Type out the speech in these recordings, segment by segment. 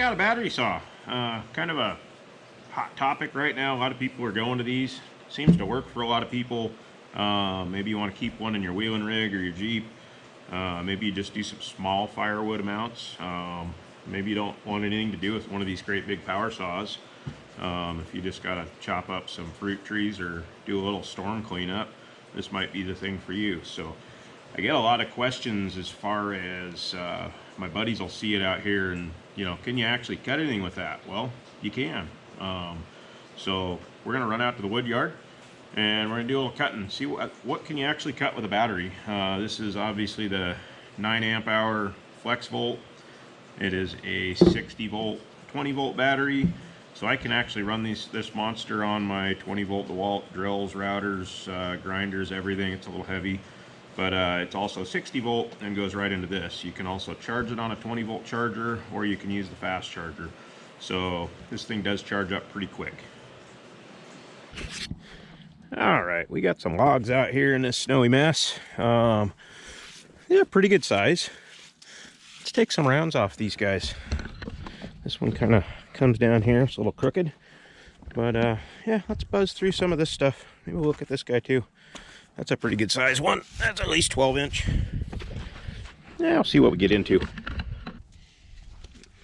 got a battery saw. Kind of a hot topic right now. A lot of people are going to these. Seems to work for a lot of people. Maybe you want to keep one in your wheeling rig or your Jeep. Maybe you just do some small firewood amounts. Maybe you don't want anything to do with one of these great big power saws. If you just gotta chop up some fruit trees or do a little storm cleanup, this might be the thing for you. So I get a lot of questions as far as my buddies will see it out here and, you know, can you actually cut anything with that? Well, you can. So we're gonna run out to the wood yard and we're gonna do a little cutting, see what can you actually cut with a battery. This is obviously the 9 amp hour flex volt. It is a 60 volt 20 volt battery, so I can actually run this monster on my 20 volt DEWALT drills, routers, grinders, everything. It's a little heavy, but it's also 60 volt and goes right into this. You can also charge it on a 20 volt charger, or you can use the fast charger. So this thing does charge up pretty quick. All right, we got some logs out here in this snowy mess. Yeah, pretty good size. Let's take some rounds off these guys. This one kind of comes down here. It's a little crooked. But yeah, let's buzz through some of this stuff. Maybe we'll look at this guy too. That's a pretty good size one. That's at least 12 inch. Yeah, I'll see what we get into.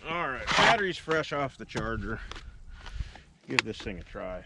All right, battery's fresh off the charger. Give this thing a try.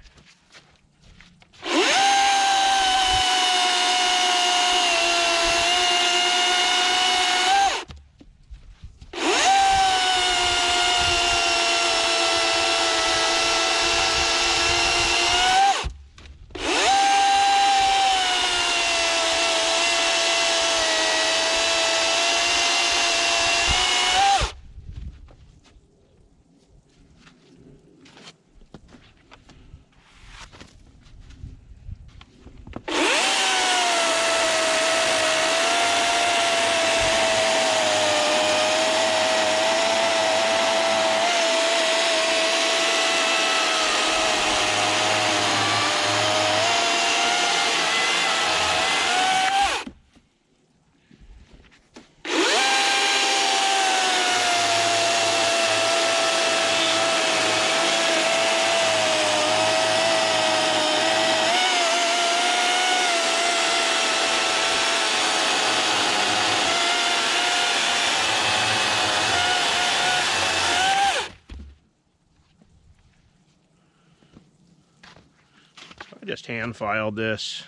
Just hand filed this.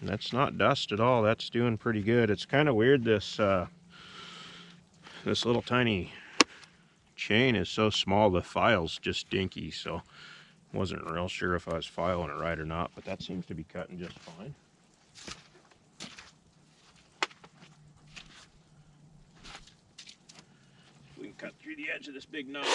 That's not dust at all. That's doing pretty good. It's kind of weird, this little tiny chain is so small, the file's just dinky, so wasn't real sure if I was filing it right or not, but that seems to be cutting just fine. We can cut through the edge of this big nut.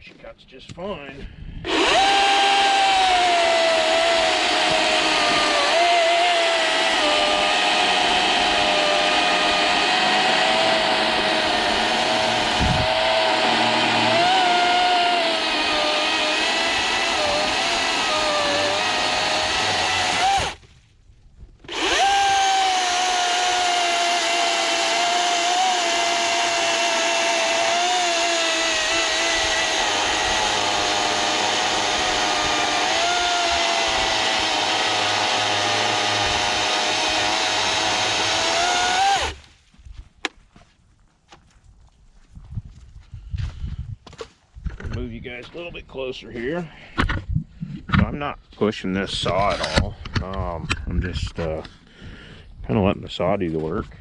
She cuts just fine. a little bit closer here. So I'm not pushing this saw at all. I'm just kind of letting the saw do the work.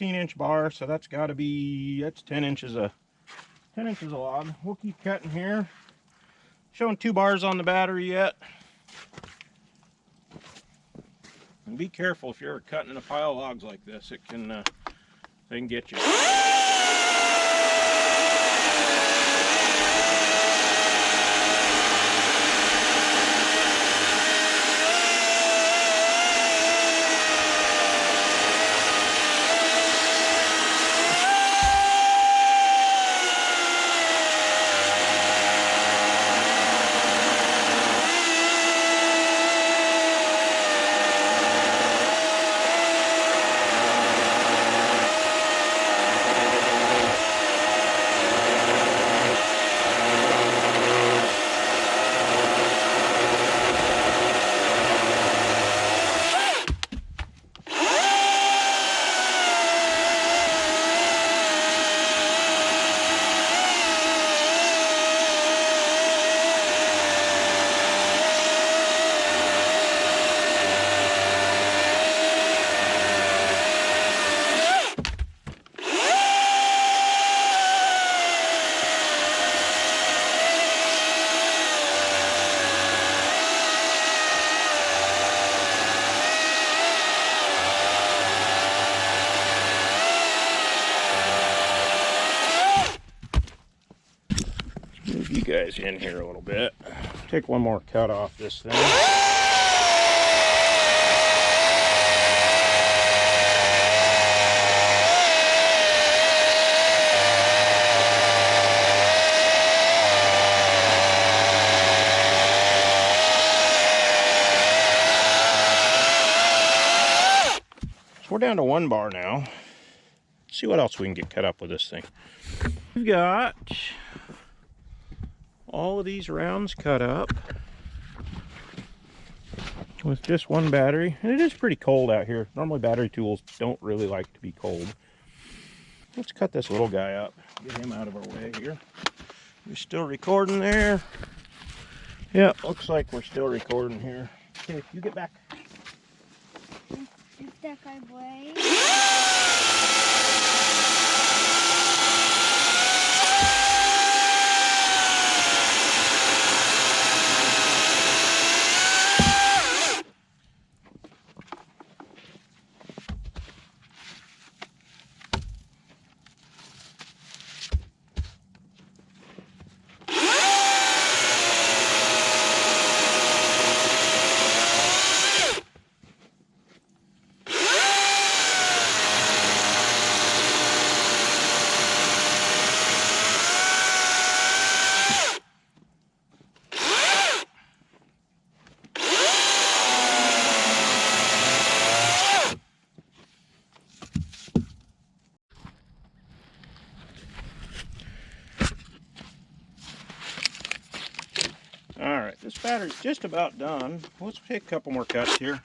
Inch bar, so that's got to be, that's 10 inches a log. We'll keep cutting here. Showing 2 bars on the battery yet. And be careful if you're ever cutting in a pile of logs like this. It can they can get you. Move you guys in here a little bit. Take one more cut off this thing. So we're down to 1 bar now. Let's see what else we can get cut up with this thing. We've got all of these rounds cut up with just 1 battery, and it is pretty cold out here. Normally battery tools don't really like to be cold. Let's cut this little guy up, get him out of our way here. We're still recording there. Yeah, looks like we're still recording here. Okay, you get back. Is that guy away? Alright, this battery's just about done. Let's take a couple more cuts here.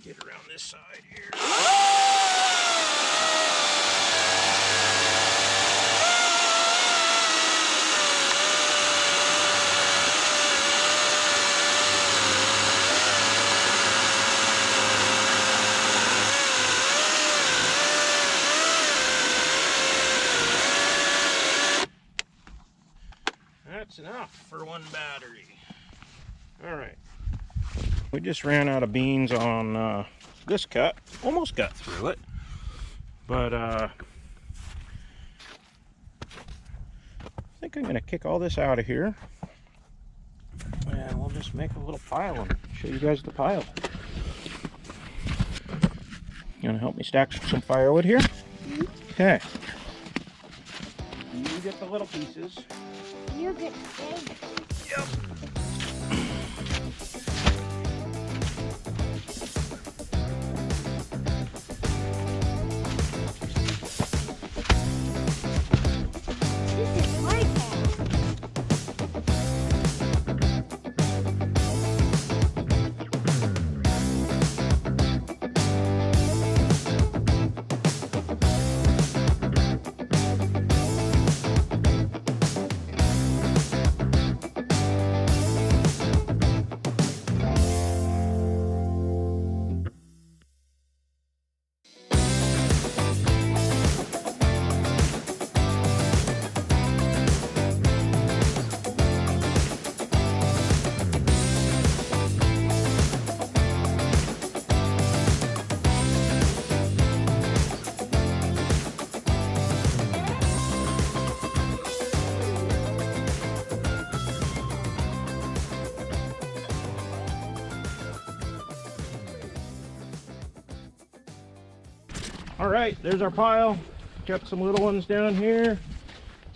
Get around this side here. That's enough for one battery. All right. We just ran out of beans on this cut. Almost got through it, but I think I'm going to kick all this out of here, and we'll just make a little pile and show you guys the pile. You going to help me stack some firewood here? Okay. You get the little pieces. You get the big. Yep. This is my bag. All right, there's our pile. Got some little ones down here,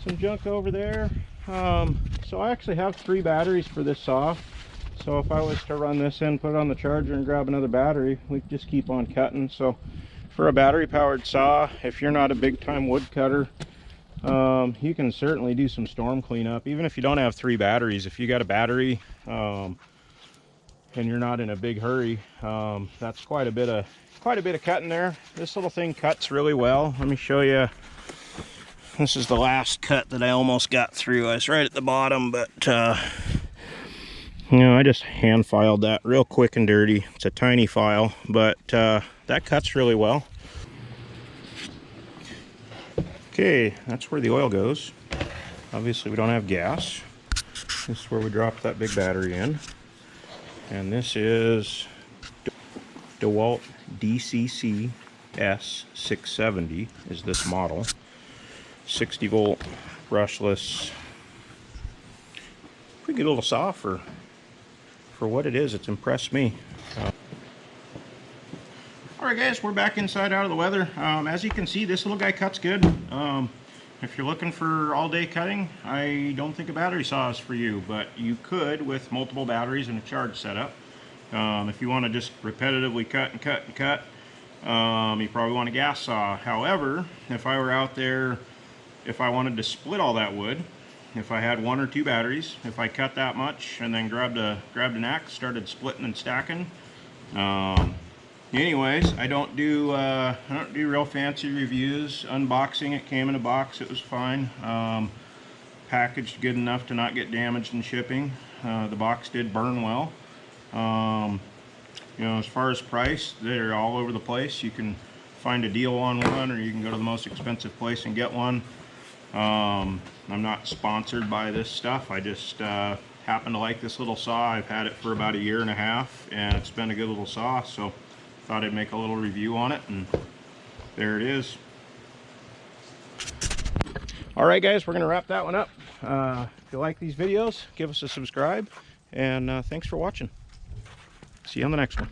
some junk over there. So I actually have 3 batteries for this saw. So if I was to run this in, put it on the charger and grab another battery, we could just keep on cutting. So for a battery powered saw, if you're not a big time wood cutter, you can certainly do some storm cleanup. Even if you don't have 3 batteries, if you got a battery and you're not in a big hurry, that's quite a bit of cutting there. This little thing cuts really well. Let me show you. This is the last cut that I almost got through. I was right at the bottom, but you know, I just hand filed that real quick and dirty. It's a tiny file, but that cuts really well. Okay, that's where the oil goes. Obviously we don't have gas. This is where we drop that big battery in. And this is DEWALT DCCS670 is this model. 60 volt brushless. Pretty good little saw for what it is. It's impressed me. Alright guys, we're back inside out of the weather. As you can see, this little guy cuts good. If you're looking for all day cutting, I don't think a battery saw is for you, but you could with multiple batteries and a charge setup. If you want to just repetitively cut and cut and cut, you probably want a gas saw. However, if I were out there, if I wanted to split all that wood, if I had 1 or 2 batteries, if I cut that much and then grabbed an axe, started splitting and stacking. Anyways, I don't do real fancy reviews. Unboxing, it came in a box, it was fine. Packaged good enough to not get damaged in shipping. The box did burn well. You know, as far as price, they're all over the place. You can find a deal on one, or you can go to the most expensive place and get one. I'm not sponsored by this stuff. I just happen to like this little saw. I've had it for about 1.5 years, and it's been a good little saw, so thought I'd make a little review on it, and there it is. Alright guys, we're going to wrap that one up. If you like these videos, give us a subscribe, and thanks for watching. See you on the next one.